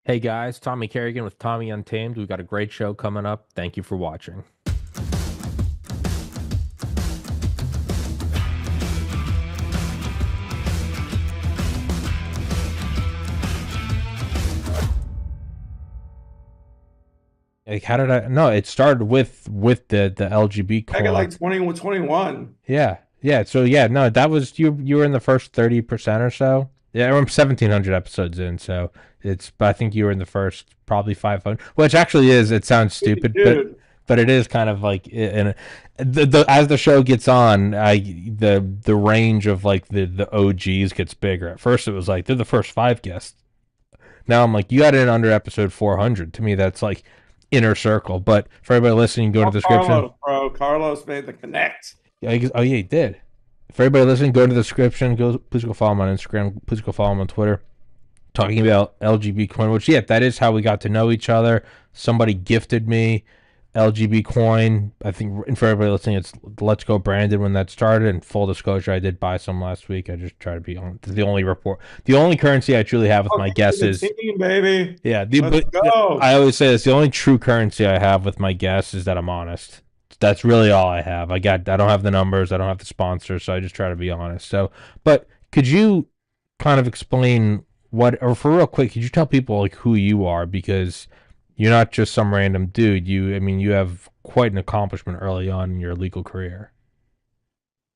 Hey guys, Tommy Carrigan with Tommy Untamed. We've got a great show coming up. Thank you for watching. Like, how did I? No, it started with the LGB I got coin. like 20 with 21. Yeah, yeah. So yeah, no, that was you. You were in the first 30% or so. Yeah, I'm 1,700 episodes in, so it's. But I think you were in the first probably 500, which actually is. It sounds stupid, Dude. but it is kind of like in the as the show gets on, the range of like the OGs gets bigger. At first, it was like they're the first five guests. Now I'm like, you got in under episode 400. To me, that's like inner circle. But for everybody listening, go to Oh, the description. Carlos, bro. Carlos made the connect. Yeah, oh yeah, he did. For everybody listening, go to the description. Please go follow him on Instagram. Please go follow him on Twitter. Talking about LGB coin, which yeah, that is how we got to know each other. Somebody gifted me LGB coin. I think, and for everybody listening, it's Let's Go Brandon when that started. And full disclosure, I did buy some last week. I just try to be on. The only report, the only currency I truly have with Oh, my get to the guesses. team, baby. Yeah, Let's but go. I always say this: the only true currency I have with my guests is that I'm honest. That's really all I have. I don't have the numbers. I don't have the sponsors, so I just try to be honest. So, but could you kind of explain what, or for real quick, could you tell people like who you are, because you're not just some random dude. I mean, you have quite an accomplishment early on in your legal career.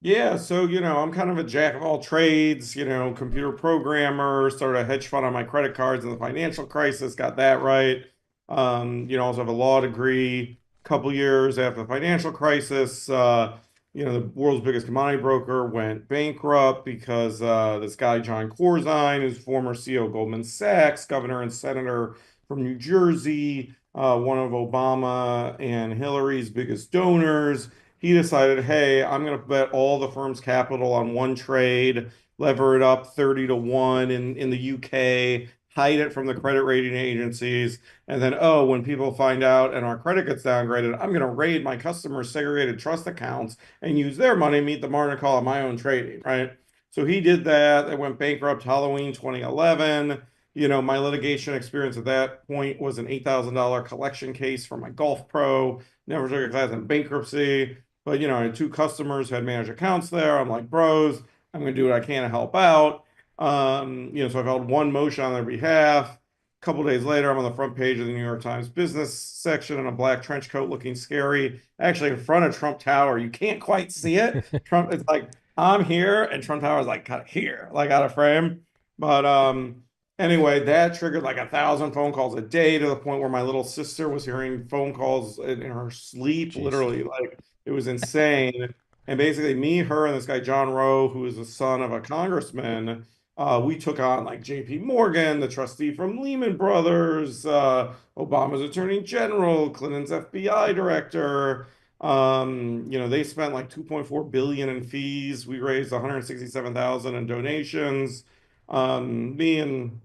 Yeah, so I'm kind of a jack of all trades, computer programmer, started a hedge fund on my credit cards in the financial crisis, got that right. Also have a law degree, couple years after the financial crisis. The world's biggest commodity broker went bankrupt because this guy, John Corzine, who's former CEO of Goldman Sachs, governor and senator from New Jersey, one of Obama and Hillary's biggest donors. He decided, hey, I'm going to bet all the firm's capital on one trade, lever it up 30 to 1 in the UK, hide it from the credit rating agencies. And then, oh, when people find out and our credit gets downgraded, I'm going to raid my customers' segregated trust accounts and use their money, meet the margin call of my own trading, right? So he did that. It went bankrupt Halloween 2011. My litigation experience at that point was an $8,000 collection case for my golf pro. Never took a class in bankruptcy. But I had two customers who had managed accounts there. I'm like, bros, I'm gonna do what I can to help out. So I filed one motion on their behalf. A couple days later, I'm on the front page of the New York Times business section in a black trench coat looking scary, actually in front of Trump Tower. You can't quite see it. Trump, it's like I'm here, and Trump Tower is like kind of here, like out of frame. But anyway, that triggered like 1,000 phone calls a day to the point where my little sister was hearing phone calls in her sleep, Jeez. literally. Like it was insane. And basically, me, her, and this guy, John Rowe, who is the son of a congressman, we took on like JP Morgan, the trustee from Lehman Brothers, Obama's attorney general, Clinton's FBI director. They spent like 2.4 billion in fees. We raised 167,000 in donations. Me and,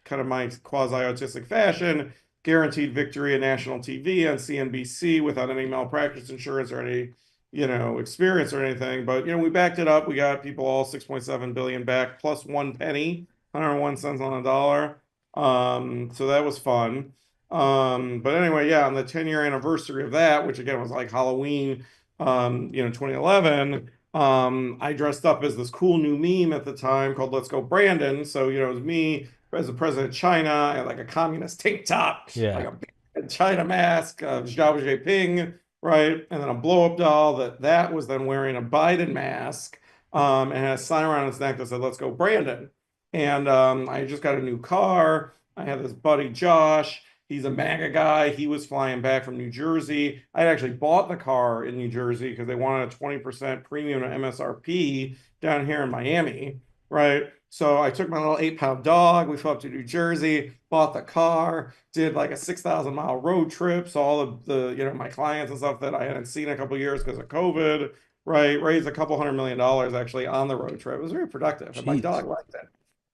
kind of my quasi-autistic fashion, guaranteed victory in national TV on CNBC without any malpractice insurance or any, experience or anything. But, we backed it up. We got people all 6.7 billion back plus 1 penny, 101 cents on a dollar. So that was fun. But anyway, yeah, on the 10-year anniversary of that, which again was like Halloween, 2011, I dressed up as this cool new meme at the time called Let's Go Brandon. So, it was me as the president of China. I had like a communist tank top, like Yeah. a big China mask, Xiao Jinping, right? And then a blow up doll that was then wearing a Biden mask, and had a sign around his neck that said, Let's Go Brandon. And I just got a new car. I had this buddy, Josh. He's a MAGA guy. He was flying back from New Jersey. I had actually bought the car in New Jersey because they wanted a 20% premium to MSRP down here in Miami, right? So I took my little 8 pound dog. We flew up to New Jersey, bought the car, did like a 6,000 mile road trip. So all of my clients and stuff that I hadn't seen in a couple of years because of COVID, right? Raised a couple $100 million actually on the road trip. It was very productive, and my Jeez. dog liked it.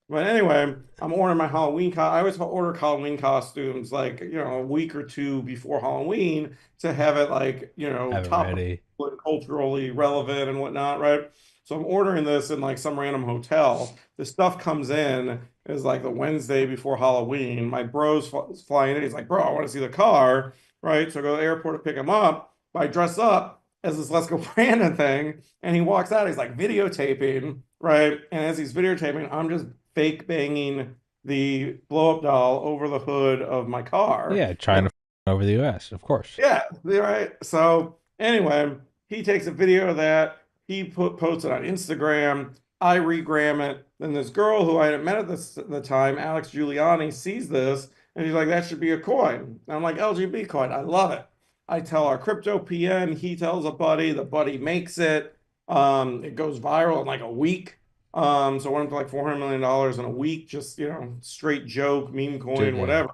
But anyway, I'm ordering my I always order Halloween costumes like, a week or two before Halloween to have it like, Have it top ready. and culturally relevant and whatnot, right? So I'm ordering this in like some random hotel. The stuff comes in It was like the Wednesday before Halloween. My bro's flying in. He's like, bro, I want to see the car, right? So I go to the airport to pick him up. I dress up as this Let's Go Brandon thing, and he walks out. He's like videotaping, right? And as he's videotaping, I'm just fake banging the blow up doll over the hood of my car. Yeah, trying to over the U.S. Of course. Yeah, right. So anyway, he takes a video of that. He posts it on Instagram. I regram it. Then this girl who I hadn't met at the time, Alex Giuliani, sees this and she's like, "That should be a coin." And I'm like, "LGB coin. I love it." I tell our crypto PM. He tells a buddy. The buddy makes it. It goes viral in like a week. So it went up to like $400 million in a week. Just straight joke, meme Dude, coin, yeah. whatever.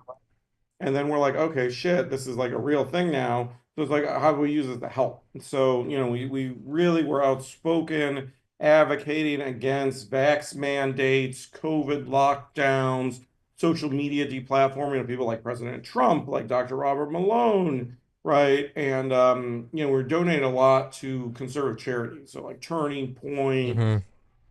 And then we're like, okay, shit, this is like a real thing now. So it's like, how do we use it to help? So, we really were outspoken advocating against vax mandates, COVID lockdowns, social media deplatforming of people like President Trump, like Dr. Robert Malone, right? And, we're donating a lot to conservative charities. So like Turning Point, Hmm.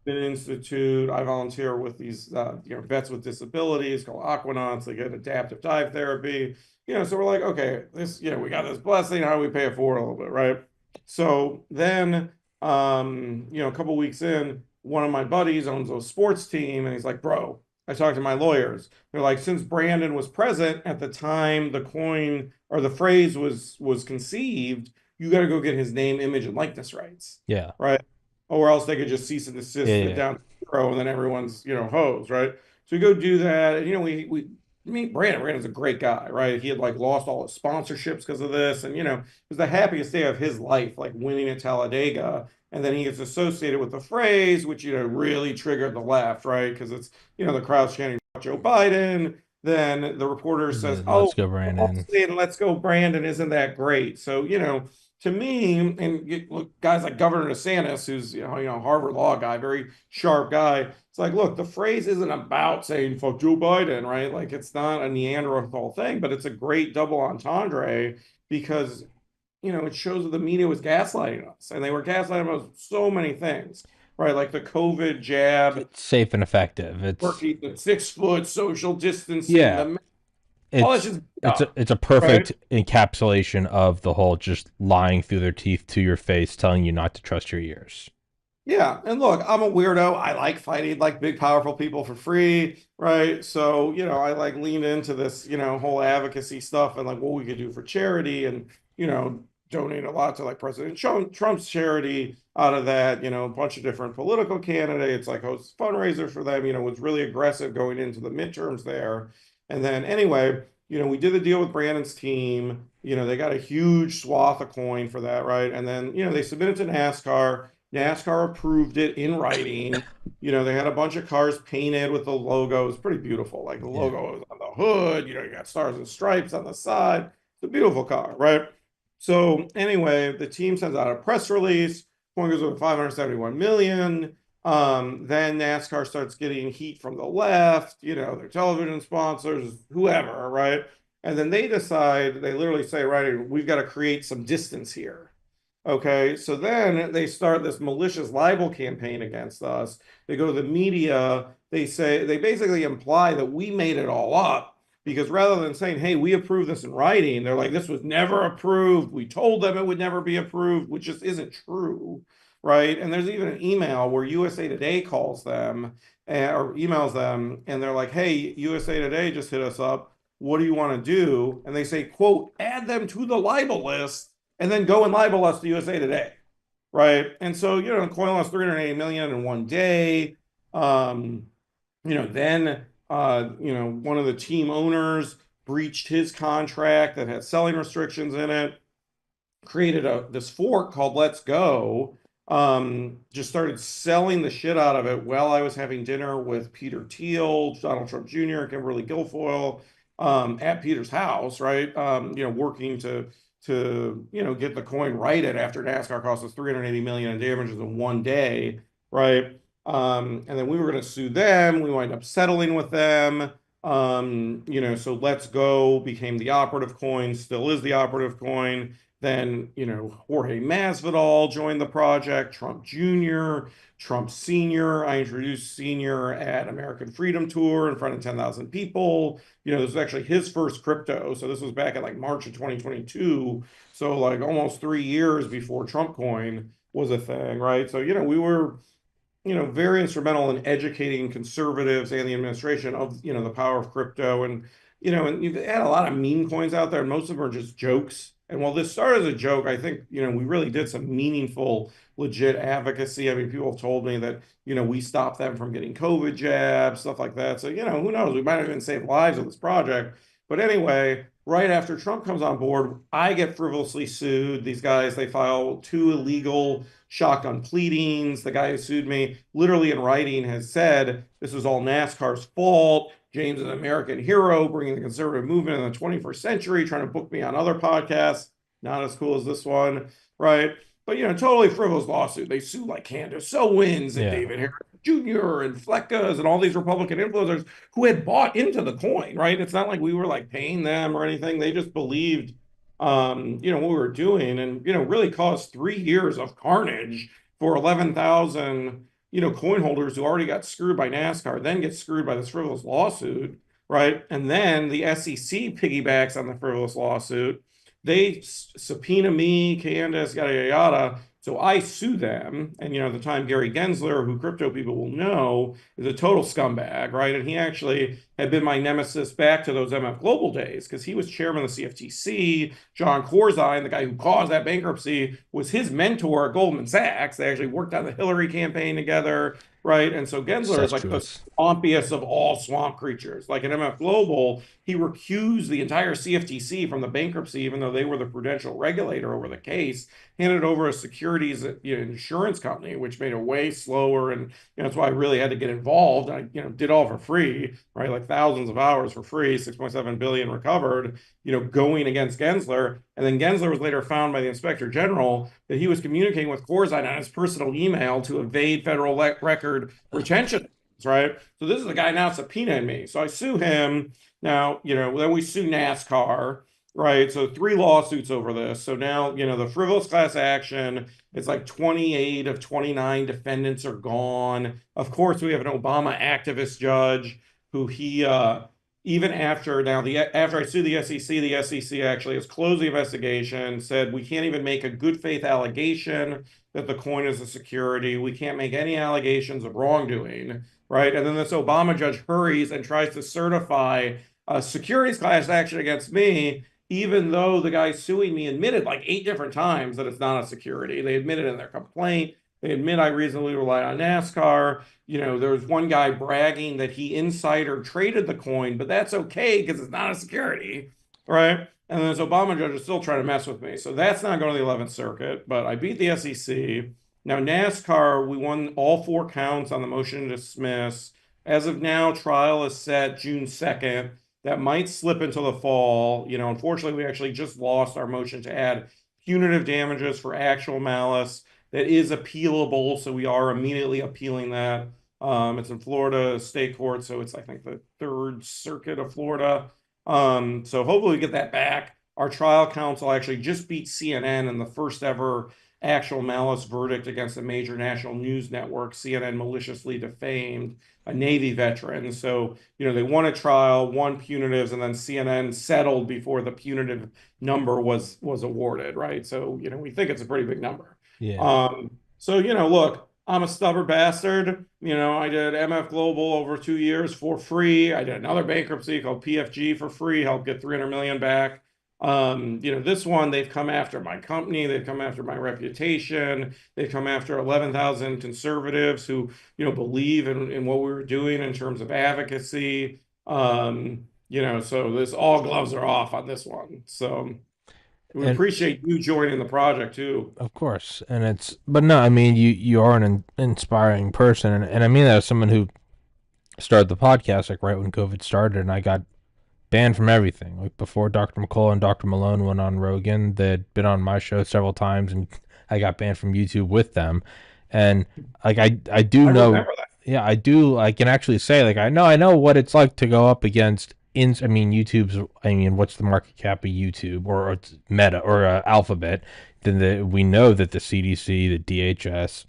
Institute. I volunteer with these vets with disabilities called Aquanauts. They get adaptive dive therapy. So we're like, okay, this, we got this blessing. How do we pay it forward a little bit, right? So then, a couple weeks in, one of my buddies owns a sports team, and he's like, bro, I talked to my lawyers. They're like, since Brandon was present at the time the coin or the phrase was conceived, you got to go get his name, image, and likeness rights, Yeah. right? Or else they could just cease and Yeah. desist it Yeah. down to zero, and then everyone's hosed, right? So we go do that, and we meet Brandon. Brandon's a great guy, right? He had like lost all his sponsorships because of this, and it was the happiest day of his life, like winning at Talladega. And then he gets associated with the phrase, which really triggered the left, right? Because it's the crowd's chanting Joe Biden. Then the reporter says, Let's "Oh, go, all Brandon. saying let's go, Brandon, isn't that great?" So to me, and look, guys like Governor DeSantis, who's Harvard law guy, very sharp guy. It's like, look, the phrase isn't about saying "fuck Joe Biden," right? Like it's not a Neanderthal thing, but it's a great double entendre because it shows that the media was gaslighting us, and they were gaslighting us so many things, right? Like the COVID jab, It's safe and effective. It's working the 6 foot social distancing, yeah. the all that's It's just it's a, stuff, it's a right? perfect encapsulation of the whole just lying through their teeth to your face, telling you not to trust your ears. Yeah, and look, I'm a weirdo. I like fighting like big, powerful people for free, right? So, I like lean into this, whole advocacy stuff and like what we could do for charity and, donate a lot to like President Trump's charity out of that, a bunch of different political candidates, like host fundraisers for them, was really aggressive going into the midterms there. And then anyway, we did the deal with Brandon's team. They got a huge swath of coin for that, right? And then, they submitted to NASCAR. NASCAR approved it in writing. They had a bunch of cars painted with the logo. It was pretty beautiful. Like the Yeah. logo was on the hood, you got stars and stripes on the side. It's a beautiful car, right? So anyway, the team sends out a press release. Point goes over 571 million. Then NASCAR starts getting heat from the left, their television sponsors, whoever, right? And then they decide, they literally say, right, we've got to create some distance here. Okay, so then they start this malicious libel campaign against us. They go to the media. They basically imply that we made it all up because rather than saying, hey, we approved this in writing, they're like, this was never approved. We told them it would never be approved, which just isn't true, right? And there's even an email where USA Today calls them or emails them, and they're like, hey, USA Today just hit us up. What do you want to do? And they say, quote, add them to the libel list and then go and libel us to USA Today, right? And so, Coin lost 380 million in one day. Um, then one of the team owners breached his contract that had selling restrictions in it, created this fork called Let's Go. Just started selling the shit out of it while I was having dinner with Peter Thiel, Donald Trump Jr., Kimberly Guilfoyle, at Peter's house, right? Working to get the coin righted after NASCAR cost us 380 million in damages in one day, right? And then we were going to sue them. We wind up settling with them. So Let's Go became the operative coin, still is the operative coin. Then, Jorge Masvidal joined the project, Trump Jr., Trump Sr. I introduced Sr. at American Freedom Tour in front of 10,000 people. This was actually his first crypto. So this was back in like March of 2022. So like almost 3 years before Trump coin was a thing, right? So, we were very instrumental in educating conservatives and the administration of, the power of crypto. And you've had a lot of meme coins out there, and most of them are just jokes. And while this started as a joke, I think, we really did some meaningful, legit advocacy. I mean, people have told me that, we stopped them from getting COVID jabs, stuff like that. So, who knows? We might have even saved lives with this project. But anyway, right after Trump comes on board, I get frivolously sued. These guys, they file two illegal shotgun pleadings. The guy who sued me, literally in writing, has said this is all NASCAR's fault. James is an American hero, bringing the conservative movement in the 21st century, trying to book me on other podcasts. Not as cool as this one, right? But, totally frivolous lawsuit. They sue like Candace Owens and Yeah. David Harris Jr. and Fleckas and all these Republican influencers who had bought into the coin, right? It's not like we were like paying them or anything. They just believed what we were doing, and really caused 3 years of carnage for 11,000 coin holders who already got screwed by NASCAR, then get screwed by this frivolous lawsuit, right? And then the SEC piggybacks on the frivolous lawsuit. They subpoena me, Candace, yada yada yada. So I sue them, and at the time, Gary Gensler, who crypto people will know, is a total scumbag, right? And he actually had been my nemesis back to those MF Global days because he was chairman of the CFTC. John Corzine, the guy who caused that bankruptcy, was his mentor at Goldman Sachs. They actually worked on the Hillary campaign together, right? And so Gensler is like the Incestuous. swampiest of all swamp creatures. Like in MF Global, he recused the entire CFTC from the bankruptcy, even though they were the prudential regulator over the case, handed over a securities insurance company, which made it way slower. And that's why I really had to get involved. I did all for free, right? Like thousands of hours for free, 6.7 billion recovered, going against Gensler. And then Gensler was later found by the inspector general that he was communicating with Corzine on his personal email to evade federal record retention, right? So this is the guy now subpoenaing me. So I sue him. Now, then we sue NASCAR, right? So 3 lawsuits over this. So now, the frivolous class action, it's like 28 of 29 defendants are gone. Of course, we have an Obama activist judge who even after now after I sued the SEC actually has closed the investigation, said we can't even make a good faith allegation that the coin is a security. We can't make any allegations of wrongdoing, right? And then this Obama judge hurries and tries to certify a securities class action against me, even though the guy suing me admitted like 8 different times that it's not a security. They admitted in their complaint. They admit I reasonably rely on NASCAR. There was one guy bragging that he insider traded the coin, but that's okay because it's not a security, right? And then this Obama judge is still trying to mess with me. So that's not going to the 11th Circuit, but I beat the SEC. Now, NASCAR, we won all 4 counts on the motion to dismiss. As of now, trial is set June 2nd. That might slip into the fall. Unfortunately, we actually just lost our motion to add punitive damages for actual malice. That is appealable, so we are immediately appealing that. It's in Florida State Court, so it's, I think, the 3rd Circuit of Florida. So hopefully we get that back. Our trial counsel actually just beat CNN in the first ever actual malice verdict against a major national news network. CNN maliciously defamed a Navy veteran. So, they won a trial, won punitives, and then CNN settled before the punitive number was awarded, right? So, we think it's a pretty big number. Yeah. So, look, I'm a stubborn bastard. I did MF Global over 2 years for free. I did another bankruptcy called PFG for free, helped get 300 million back. This one, they've come after my company, they've come after my reputation, they've come after 11,000 conservatives who, believe in what we were doing in terms of advocacy. So this all gloves are off on this one. So we And appreciate you joining the project too. of course, and but no, I mean, you are an inspiring person, and I mean that as someone who started the podcast like right when COVID started, and I got banned from everything. Like before Dr. McCullough and Dr. Malone went on Rogan, they'd been on my show several times, and I got banned from YouTube with them. And like I do I know, remember that. yeah, I do. I can actually say like I know what it's like to go up against I mean, I mean, what's the market cap of YouTube or it's Meta or Alphabet? Then we know that the CDC, the DHS,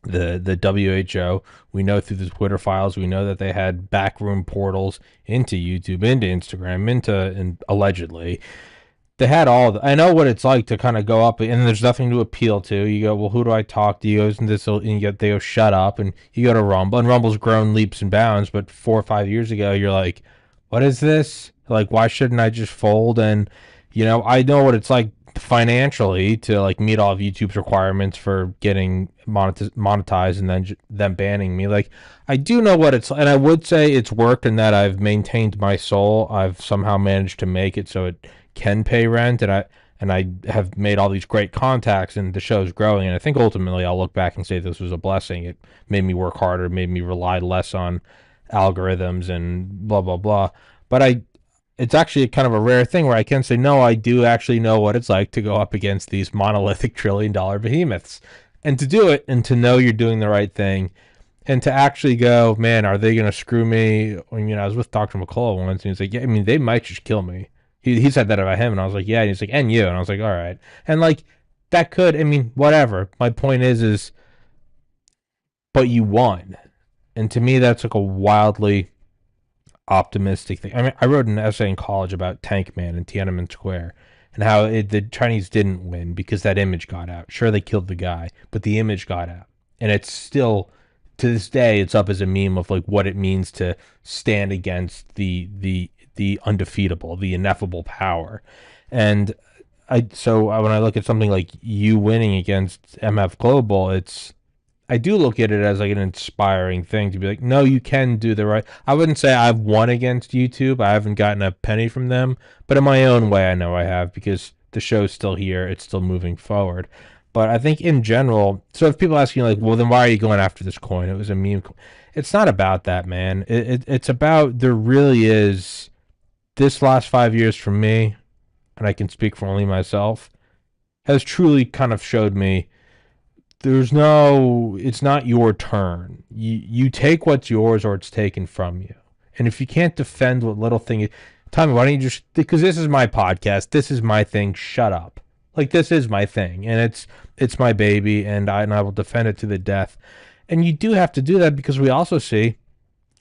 the WHO, we know through the Twitter files, we know that they had backroom portals into YouTube, into Instagram, and allegedly they had all I know what it's like to kind of go up and there's nothing to appeal to. You go, well, who do I talk to? You go, and this, and you get, they go, shut up, and you go to Rumble, and Rumble's grown leaps and bounds. But 4 or 5 years ago, you're like, what is this? Like, why shouldn't I just fold? And I know what it's like financially to like meet all of YouTube's requirements for getting monetized, and then them banning me. Like, I do know what it's, and I would say it's worked in that I've maintained my soul. I've somehow managed to make it so it can pay rent, and I have made all these great contacts, and the show's growing. And I think ultimately I'll look back and say this was a blessing. It made me work harder, made me rely less on algorithms and blah blah blah. But it's actually kind of a rare thing where I can say no, I do actually know what it's like to go up against these monolithic $1 trillion behemoths, and to do it, and to know you're doing the right thing, and to actually go, man, are they going to screw me? I was with Dr. McCullough once, and he's like, yeah, I mean, they might just kill me. He said that about him, and I was like, yeah. And he's like, and you, and I was like, all right. And like that could, I mean, whatever. My point is, but you won, and to me, that's like a wildly optimistic thing. I mean, I wrote an essay in college about Tank Man in Tiananmen Square, and how the Chinese didn't win because that image got out. Sure, they killed the guy, but the image got out, and it's still to this day it's up as a meme of like what it means to stand against the undefeatable, the ineffable power. And when I look at something like you winning against MF Global, I do look at it as like an inspiring thing to be like, no, you can do the right. I wouldn't say I've won against YouTube. I haven't gotten a penny from them, but in my own way, I know I have because the show's still here. It's still moving forward. But I think in general, so if people ask you like, well, then why are you going after this coin? It was a meme. It's not about that, man. It's about there really is this last 5 years for me, and I can speak for only myself, has truly kind of showed me it's not your turn. You take what's yours or it's taken from you. And if you can't defend what little thing, Tommy, why don't you just, because this is my podcast, this is my thing, shut up. Like, this is my thing, and it's my baby, and I will defend it to the death. And you do have to do that because we also see,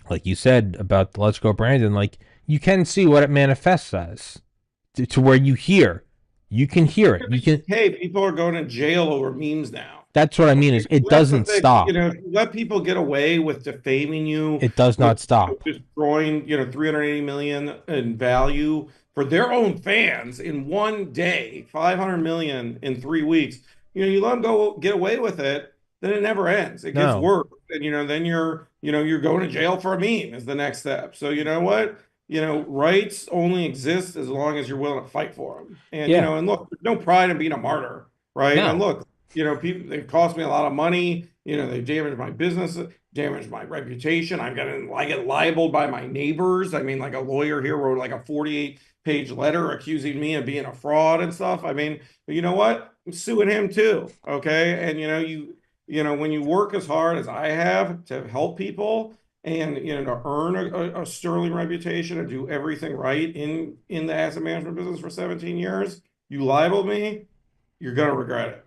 like you said about the Let's Go Brandon, like you can see what it manifests as to where you can hear it. You can. Hey, people are going to jail over memes now. That's what I mean. Is it That's the doesn't thing, stop. if you let people get away with defaming you, It does with not stop. destroying, 380 million in value for their own fans in one day, 500 million in 3 weeks. You let them go get away with it, then it never ends. It gets No. worse, and then you're going to jail for a meme is the next step. So you know what? Rights only exist as long as you're willing to fight for them. And Yeah. and look, there's no pride in being a martyr, right? And No. look, people, they cost me a lot of money. They damaged my business, damaged my reputation. I get libeled by my neighbors. I mean, like a lawyer here wrote like a 48-page letter accusing me of being a fraud and stuff. I mean, but you know what? I'm suing him too. Okay. And when you work as hard as I have to help people and to earn a sterling reputation and do everything right in the asset management business for 17 years, you libel me, you're gonna regret it.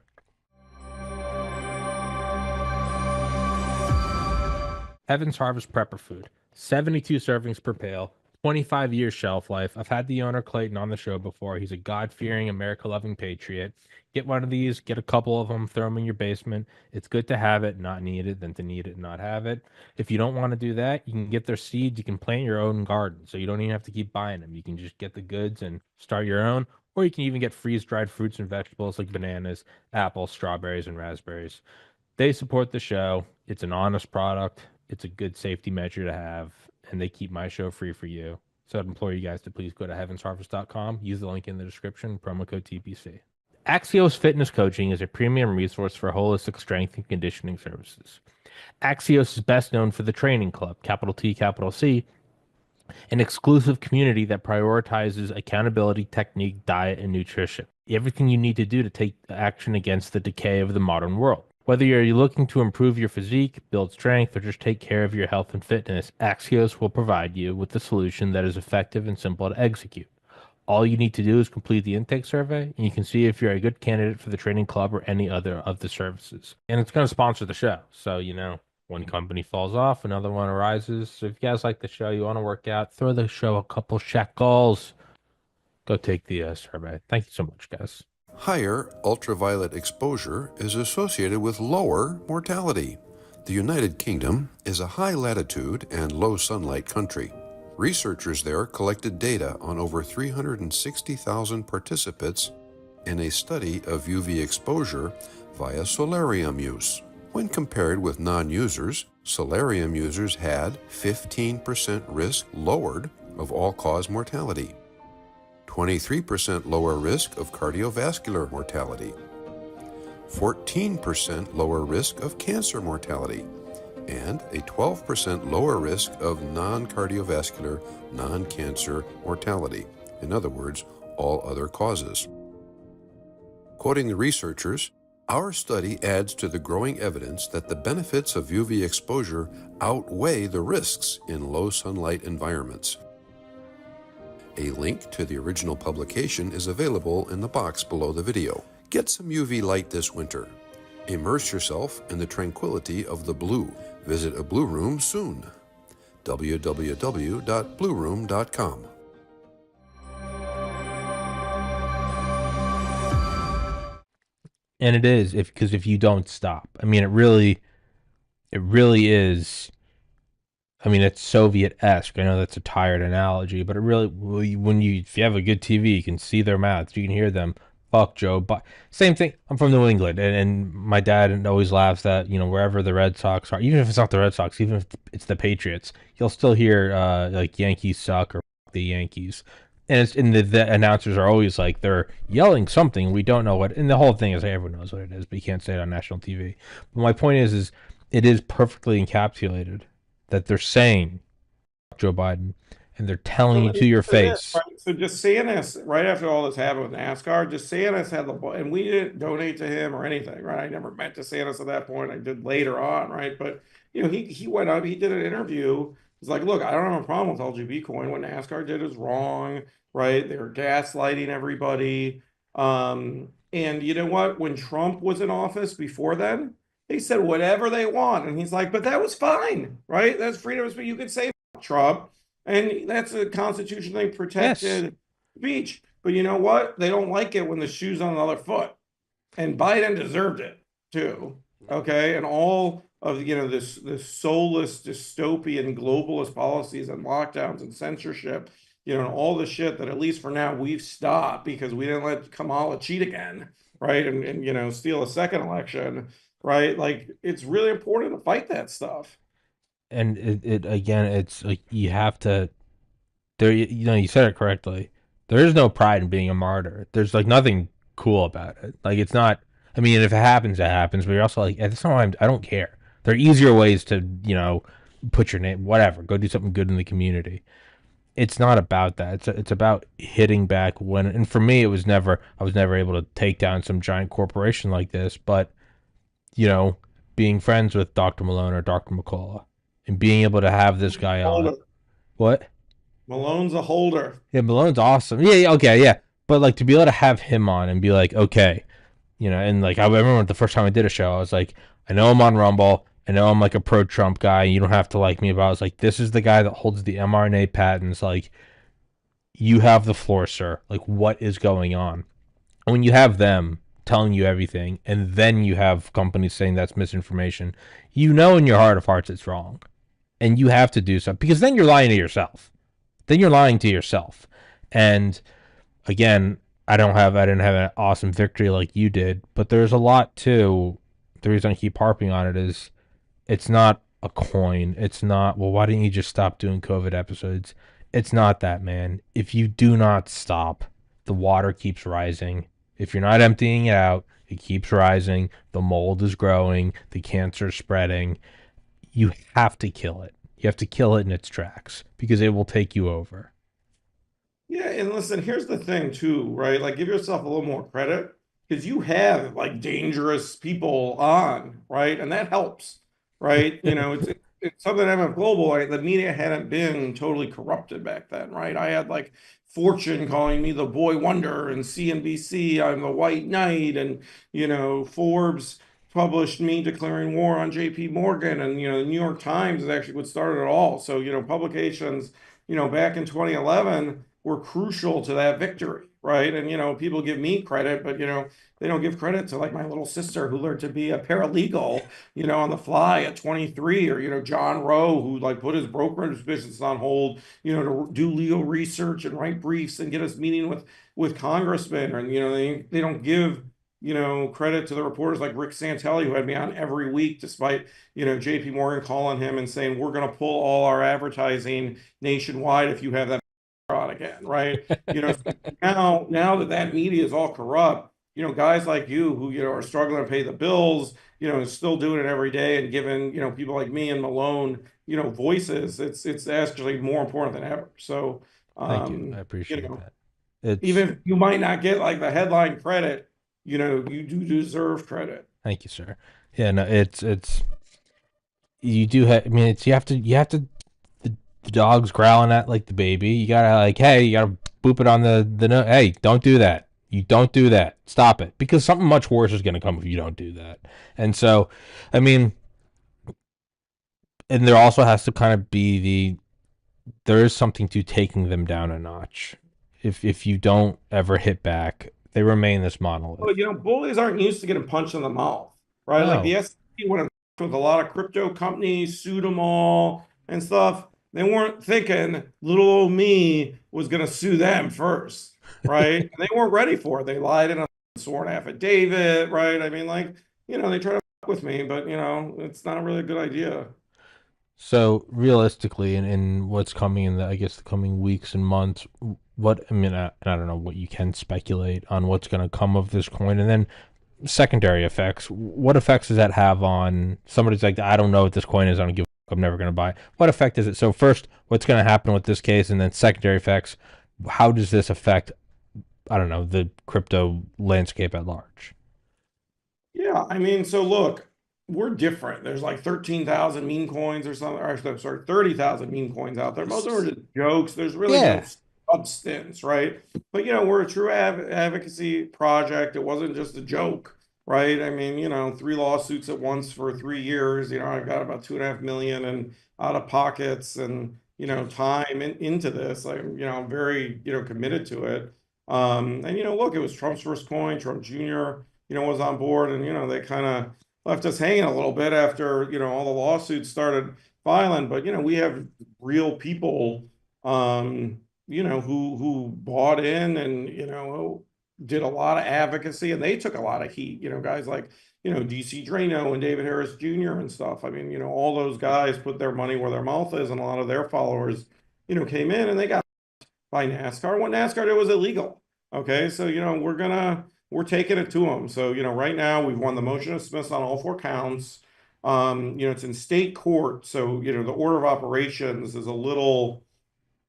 Heaven's Harvest Prepper Food. 72 servings per pail, 25 years shelf life. I've had the owner Clayton on the show before. He's a God-fearing, America-loving patriot. Get one of these, get a couple of them, throw them in your basement. It's good to have it, not need it, than to need it and not have it. If you don't want to do that, you can get their seeds. You can plant your own garden, so you don't even have to keep buying them. You can just get the goods and start your own, or you can even get freeze-dried fruits and vegetables like bananas, apples, strawberries, and raspberries. They support the show. It's an honest product. It's a good safety measure to have, and they keep my show free for you. So I'd implore you guys to please go to heavensharvest.com, use the link in the description, promo code TPC. Axios Fitness Coaching is a premium resource for holistic strength and conditioning services. Axios is best known for the Training Club, capital T, capital C, an exclusive community that prioritizes accountability, technique, diet, and nutrition. Everything you need to do to take action against the decay of the modern world. Whether you're looking to improve your physique, build strength, or just take care of your health and fitness, Axios will provide you with a solution that is effective and simple to execute. All you need to do is complete the intake survey, and you can see if you're a good candidate for the training club or any other of the services. And it's going to sponsor the show. So, one company falls off, another one arises. So if you guys like the show, you want to work out, throw the show a couple shekels. Go take the survey. Thank you so much, guys. Higher ultraviolet exposure is associated with lower mortality. The United Kingdom is a high latitude and low sunlight country. Researchers there collected data on over 360,000 participants in a study of UV exposure via solarium use. When compared with non-users, solarium users had 15% risk lowered of all-cause mortality, 23% lower risk of cardiovascular mortality, 14% lower risk of cancer mortality, and a 12% lower risk of non-cardiovascular, non-cancer mortality. In other words, all other causes. Quoting the researchers, our study adds to the growing evidence that the benefits of UV exposure outweigh the risks in low sunlight environments. A link to the original publication is available in the box below the video. Get some UV light this winter. Immerse yourself in the tranquility of the blue. Visit a Blue Room soon. www.blueroom.com. And it is because if you don't stop, I mean, it really is. I mean, it's Soviet-esque. I know that's a tired analogy, but it really, if you have a good TV, you can see their mouths, you can hear them. Fuck Joe, but same thing. I'm from New England, and my dad always laughs that wherever the Red Sox are, even if it's not the Red Sox, even if it's the Patriots, you'll still hear like Yankees suck or fuck the Yankees, and the announcers are always like they're yelling something we don't know what, and the whole thing is everyone knows what it is, but you can't say it on national TV. But my point is it is perfectly encapsulated that they're saying Joe Biden, and they're telling So you let me to your say this, face. right? So DeSantis, right after all this happened with NASCAR, DeSantis had the ball, and we didn't donate to him or anything, right? I never met DeSantis at that point. I did later on, right? But he went up, he did an interview. He's like, look, I don't have a problem with LGB coin. What NASCAR did is wrong, right? They were gaslighting everybody. And you know what? When Trump was in office before then, they said whatever they want. And he's like, but that was fine, right? That's freedom of speech. You could say Trump. And that's a constitutionally Yes, protected speech. But you know what? They don't like it when the shoe's on the other foot. And Biden deserved it too. Okay. And all of this soulless dystopian globalist policies and lockdowns and censorship, and all the shit that at least for now we've stopped because we didn't let Kamala cheat again, right? And steal a second election, right? Like it's really important to fight that stuff. and it again, it's like you have to. There, you said it correctly. There is no pride in being a martyr. There's like nothing cool about it. Like it's not. I mean, if it happens, it happens. But you're also like, at the same time, I don't care. There are easier ways to, put your name, whatever. Go do something good in the community. It's not about that. It's about hitting back when. And for me, I was never able to take down some giant corporation like this. But you know, being friends with Dr. Malone or Dr. McCullough and being able to have this guy on. Holder. What? Malone's a holder. Yeah, Malone's awesome. Yeah, yeah, okay, yeah. But like to be able to have him on and be like, okay, and like I remember the first time I did a show, I was like, I know I'm on Rumble. I know I'm like a pro Trump guy. You don't have to like me, but I was like, this is the guy that holds the mRNA patents. Like, you have the floor, sir. Like, what is going on? And when you have them telling you everything, and then you have companies saying that's misinformation, in your heart of hearts it's wrong. And you have to do something because then you're lying to yourself. Then you're lying to yourself. And again, I didn't have an awesome victory like you did, but there's a lot too. The reason I keep harping on it is it's not a coin. It's not, well, why didn't you just stop doing COVID episodes? It's not that, man. If you do not stop, the water keeps rising. If you're not emptying it out, it keeps rising. The mold is growing. The cancer is spreading. You have to kill it. You have to kill it in its tracks because it will take you over. Yeah, and listen, here's the thing too, right? Like give yourself a little more credit. because you have like dangerous people on, right? And that helps, right? It's something MF Global, like, the media hadn't been totally corrupted back then, right? I had like Fortune calling me the boy wonder, and CNBC, I'm the white knight, and Forbes published me declaring war on JP Morgan, and the New York Times is actually what started it all. So, publications, back in 2011 were crucial to that victory, right? And people give me credit, but they don't give credit to like my little sister who learned to be a paralegal, on the fly at 23, or John Rowe, who like put his brokerage business on hold, to do legal research and write briefs and get us meeting with congressmen. And they don't give credit to the reporters like Rick Santelli, who had me on every week, despite JP Morgan calling him and saying, we're going to pull all our advertising nationwide if you have that on again, right? So now that media is all corrupt, guys like you who are struggling to pay the bills, still doing it every day and giving people like me and Malone voices. It's actually more important than ever. So Thank you. I appreciate that. even if you might not get like the headline credit, you do deserve credit. Thank you, sir. Yeah, no, it's you do have. I mean, it's you have to the dog's growling at like the baby. You gotta like, hey, you gotta boop it on the no. Hey, don't do that. You don't do that. Stop it, because something much worse is gonna come if you don't do that. And so, I mean, and there also has to kind of be there is something to taking them down a notch. If you don't ever hit back, they remain this monolith. Well, bullies aren't used to getting punched in the mouth, right? Like the SEC went with a lot of crypto companies, sued them all and stuff. They weren't thinking little old me was going to sue them first, right? And they weren't ready for it. They lied in a sworn affidavit, right? I mean, like, they try to fuck with me, but, it's not really a good idea. So realistically, in what's coming in I guess the coming weeks and months, I don't know what you can speculate on what's going to come of this coin, and then secondary effects. What effects does that have on somebody's like, I don't know what this coin is, I don't give a fuck, I'm never going to buy it. What effect is it? So first, what's going to happen with this case, and then secondary effects. How does this affect, I don't know, the crypto landscape at large? Yeah, I mean, so look, we're different. There's like 13,000 meme coins or something. Or actually, I'm sorry, 30,000 meme coins out there. Most of them are just jokes. There's really no substance, right? But we're a true advocacy project. It wasn't just a joke, right? I mean, 3 lawsuits at once for 3 years. I've got about 2.5 million in out of pockets and time into this. I'm very committed to it. And look, it was Trump's first coin. Trump Jr. Was on board, and they kind of left us hanging a little bit after all the lawsuits started filing. But we have real people who bought in and did a lot of advocacy, and they took a lot of heat. Guys like DC Drano and David Harris Jr. and stuff. I mean, all those guys put their money where their mouth is, and a lot of their followers came in and they got by NASCAR. What NASCAR did was illegal. Okay, so we're taking it to them. So, right now we've won the motion of dismissal on all 4 counts. It's in state court. So, the order of operations is a little,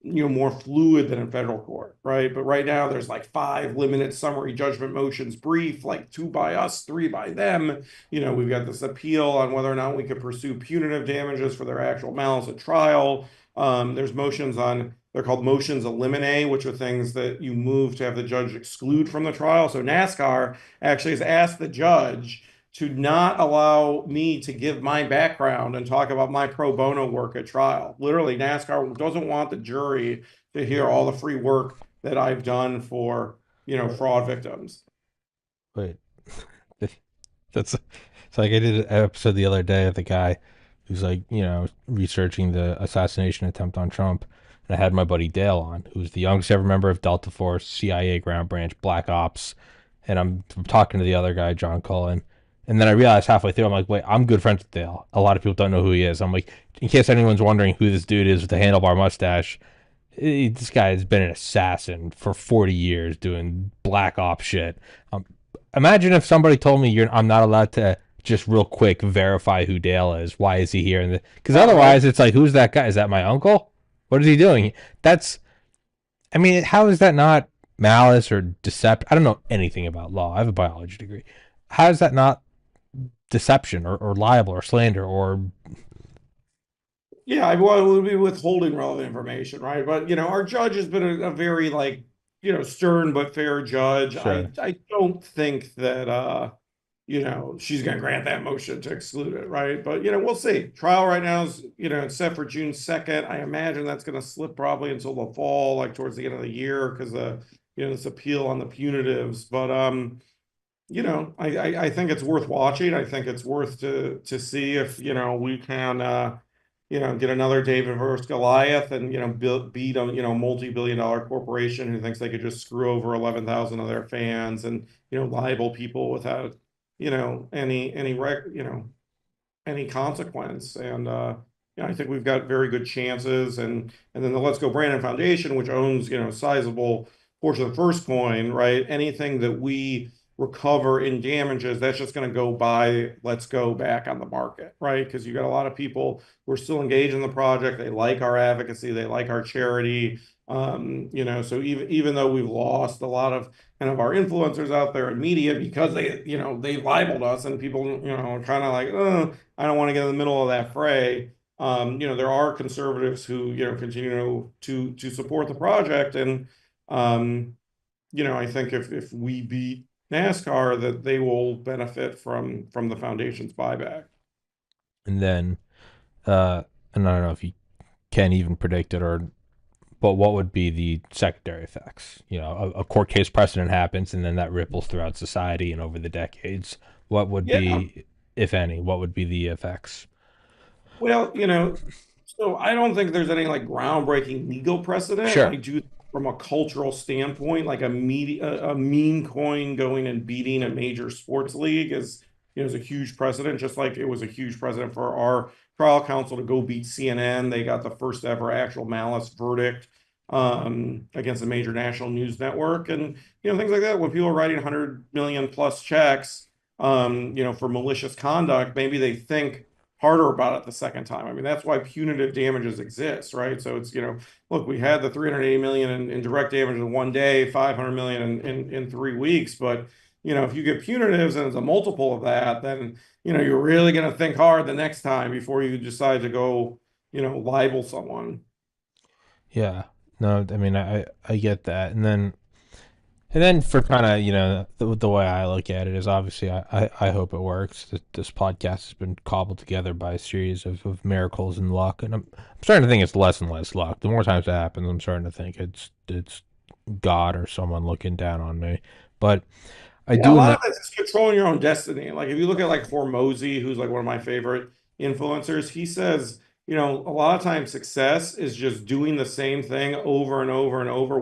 more fluid than in federal court, right? But right now there's like 5 limited summary judgment motions brief, like 2 by us, 3 by them. We've got this appeal on whether or not we could pursue punitive damages for their actual malice at trial. There's motions on, they're called motions eliminate, which are things that you move to have the judge exclude from the trial. So NASCAR actually has asked the judge to not allow me to give my background and talk about my pro bono work at trial. Literally, NASCAR doesn't want the jury to hear all the free work that I've done for, fraud victims. Wait, that's it's like I did an episode the other day of the guy who's like, researching the assassination attempt on Trump. And I had my buddy Dale on, who's the youngest ever member of Delta Force, CIA Ground Branch, Black Ops. And I'm talking to the other guy, John Cullen. And then I realized halfway through, I'm like, wait, I'm good friends with Dale. A lot of people don't know who he is. I'm like, in case anyone's wondering who this dude is with the handlebar mustache, this guy has been an assassin for 40 years doing Black Ops shit. Imagine if somebody told me I'm not allowed to just real quick verify who Dale is. Why is he here? Because otherwise, it's like, who's that guy? Is that my uncle? What is he doing? How is that not malice or deception. I don't know anything about law. I have a biology degree. How is that not deception or libel or slander or Yeah, I well, it would be withholding relevant information, right? But our judge has been a very like, stern but fair judge. sure? I don't think that she's gonna grant that motion to exclude it, right? But we'll see. Trial right now is, it's set for June 2nd. I imagine that's gonna slip probably until the fall, like towards the end of the year, because this appeal on the punitives. But I think it's worth watching. I think it's worth to see if we can get another David versus Goliath and beat a multi-billion-dollar corporation who thinks they could just screw over 11,000 of their fans and libel people without any consequence. And I think we've got very good chances. And then the Let's Go Brandon Foundation, which owns a sizable portion of the first coin, right? Anything that we recover in damages, that's just going to go buy Let's Go back on the market, right? Because you got a lot of people who are still engaged in the project. They like our advocacy, they like our charity. So even though we've lost a lot of kind of our influencers out there in media because they libeled us, and people are kind of like, oh, I don't want to get in the middle of that fray. There are conservatives who continue to support the project, and I think if we beat NASCAR, that they will benefit from the foundation's buyback. And then, and I don't know if you can even predict it but what would be the secondary effects? A court case precedent happens, and then that ripples throughout society and over the decades. What would Yeah. be, if any, what would be the effects? Well, so I don't think there's any like groundbreaking legal precedent. I Sure. do from a cultural standpoint, like a meme coin going and beating a major sports league is a huge precedent, just like it was a huge precedent for our trial counsel to go beat CNN. They got the first ever actual malice verdict against a major national news network, and things like that. When people are writing 100 million plus checks, for malicious conduct, maybe they think harder about it the second time. I mean, that's why punitive damages exist, right? So it's, look, we had the 380 million in direct damage in one day, 500 million in 3 weeks. But, if you get punitives and it's a multiple of that, then, you're really going to think hard the next time before you decide to go, libel someone. Yeah. No, I mean, I get that. And then for kind of, the way I look at it is obviously I hope it works. This podcast has been cobbled together by a series of miracles and luck. And I'm starting to think it's less and less luck. The more times it happens, I'm starting to think it's God or someone looking down on me. But I Yeah, a do lot know. of it's just controlling your own destiny. Like if you look at like Hormozy, who's like one of my favorite influencers, he says, a lot of times success is just doing the same thing over and over and over,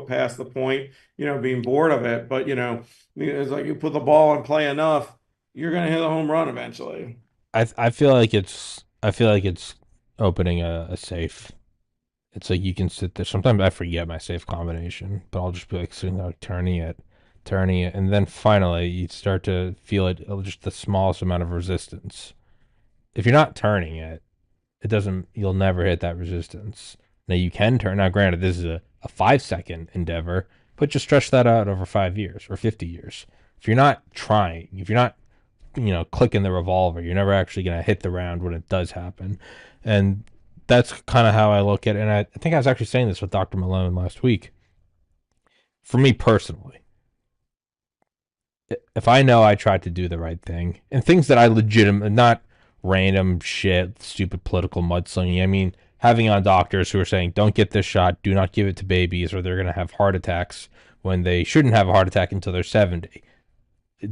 past the point, being bored of it. But it's like you put the ball and play enough, you're gonna hit a home run eventually. I feel like it's opening a safe. It's like you can sit there. Sometimes I forget my safe combination, but I'll just be like sitting there, like, turning it, and then finally you start to feel it, just the smallest amount of resistance. If you're not turning it, it doesn't. You'll never hit that resistance. Now you can turn. Now, granted, this is a 5 second endeavor, but just stretch that out over 5 years or 50 years. If you're not trying, if you're not clicking the revolver, you're never actually going to hit the round when it does happen. And that's kind of how I look at it. And I think I was actually saying this with Dr. Malone last week. For me personally, if I know I tried to do the right thing and things that I legitimately, not random shit, stupid political mudslinging, I mean, having on doctors who are saying, don't get this shot, do not give it to babies, or they're going to have heart attacks when they shouldn't have a heart attack until they're 70.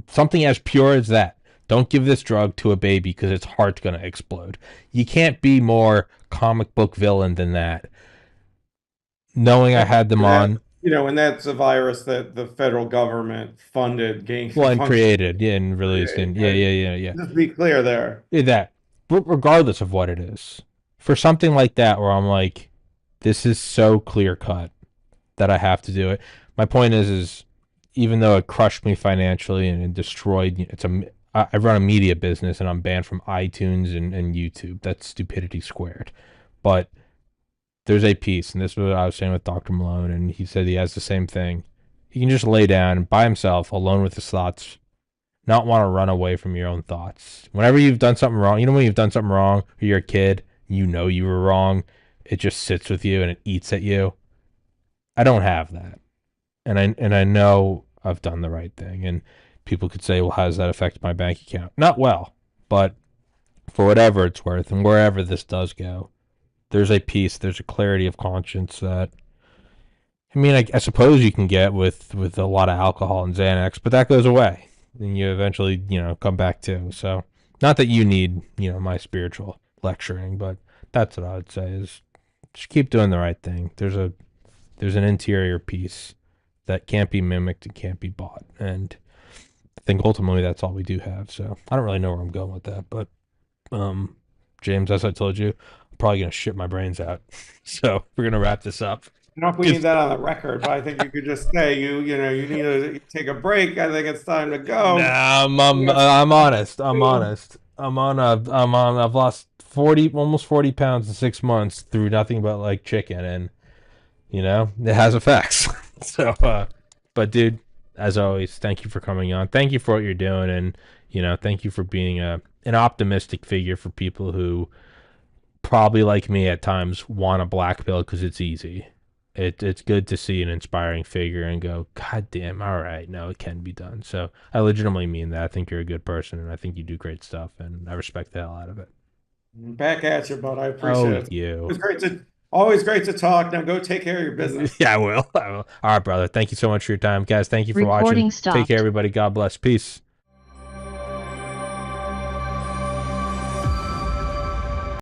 Something as pure as that. Don't give this drug to a baby because its heart's going to explode. You can't be more comic book villain than that. Knowing I had them That, on, and that's a virus that the federal government funded, gain well, and function. created, yeah, and released, and yeah, Right? yeah, yeah, yeah. Just be clear there. Yeah, that, regardless of what it is, for something like that, where I'm like, this is so clear cut that I have to do it. My point is even though it crushed me financially and it destroyed, I run a media business and I'm banned from iTunes and YouTube. That's stupidity squared. But there's a piece, and this is what I was saying with Dr. Malone, and he said he has the same thing. He can just lay down by himself, alone with his thoughts, not want to run away from your own thoughts. Whenever you've done something wrong, you know when you've done something wrong, or you're a kid, you know you were wrong, it just sits with you and it eats at you. I don't have that. And I know I've done the right thing. And people could say, well, how does that affect my bank account? Not well, but for whatever it's worth and wherever this does go, there's a peace, there's a clarity of conscience that I mean, I suppose you can get with a lot of alcohol and Xanax, but that goes away, and you eventually, come back to. So, not that you need, my spiritual lecturing, but that's what I would say is just keep doing the right thing. There's an interior peace that can't be mimicked and can't be bought, and I think ultimately that's all we do have. So, I don't really know where I'm going with that, but James, as I told you, I'm probably gonna shit my brains out. So, we're gonna wrap this up. I don't know if we need that on the record, but I think you could just say you need to take a break. I think it's time to go. Nah, I'm honest. I've lost 40, almost 40 pounds in 6 months through nothing but like chicken, and it has effects. So, but dude, as always, thank you for coming on. Thank you for what you're doing, and thank you for being an optimistic figure for people who probably like me at times want a black pill because it's easy. It's good to see an inspiring figure and go, God damn, all right, no, it can be done. So I legitimately mean that. I think you're a good person, and I think you do great stuff, and I respect the hell out of it. Back at you, bud. I appreciate it. You. Always great to talk. Now go take care of your business. Yeah, I will. All right, brother. Thank you so much for your time, guys. Thank you for watching. Take care, everybody. God bless. Peace.